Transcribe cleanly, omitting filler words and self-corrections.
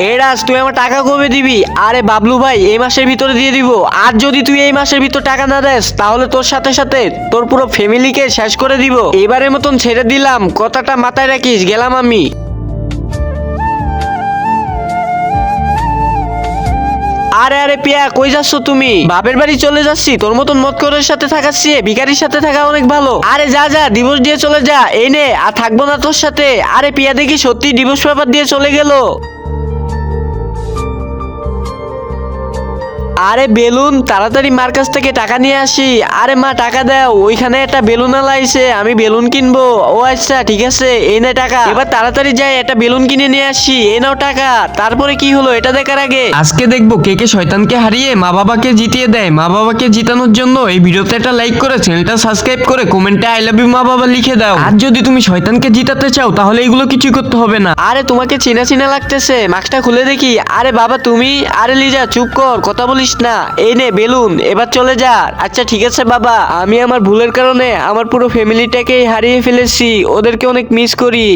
এই রাজ, তুই আমার টাকা কবে দিবি? আরে বাবলু ভাই, এই মাসের ভিতরে দিয়ে দিব। আর যদি তুই এই মাসের ভিতর টাকা না দেস তাহলে তোর সাথে সাথে তোর পুরো ফ্যামিলিকে শেষ করে দিব। এবারের মতন ছেড়ে দিলাম, কথাটা মাথায় রাখিস। গেলাম আমি। আরে আরে পিয়া, কই যাচ্ছ তুমি? বাপের বাড়ি চলে যাচ্ছি। তোর মতন মতকরের সাথে থাকাচ্ছি, ভিখারির সাথে থাকা অনেক ভালো। আরে যা যা, ডিভোর্স দিয়ে চলে যা। এই নে, আর থাকবো না তোর সাথে। আরে পিয়া, দেখি সত্যি ডিভোর্স পেপার দিয়ে চলে গেল। আরে বেলুন, তাড়াতাড়ি মার কাছ থেকে টাকা নিয়ে আসি। আরে মা, টাকা দাও। ওইখানে একটা বেলুন আলা আইছে, আমি বেলুন কিনবো। ও আচ্ছা, ঠিক আছে, এই নে টাকা। এবার তাড়াতাড়ি যাই, একটা বেলুন কিনে নিয়ে আসি। এই নাও টাকা। তারপরে কি হলো এটা দেখার আগে আজকে দেখবো কে কে শয়তানকে হারিয়ে মা বাবাকে জিতিয়ে দেয়। মা বাবাকে জিতানোর জন্য এই ভিডিওতে একটা লাইক করে চ্যানেলটা সাবস্ক্রাইব করে কমেন্টে আই লাভ ইউ মা বাবা লিখে দাও। আর যদি তুমি শয়তানকে জিতাতে চাও তাহলে এগুলো কিছুই করতে হবে না। আরে তোমাকে চেনা চেনা লাগতেছে, মাস্কটা খুলে দেখি। আরে বাবা তুমি? আরে লিজা চুপ কর, কথা বলিস না। এই নে বেলুন, এবার চলে যা। আচ্ছা ঠিক আছে বাবা, আমি আমার ভুলের কারণে আমার পুরো ফ্যামিলিটাকেই হারিয়ে ফেলেছি। ওদেরকে অনেক মিস করি।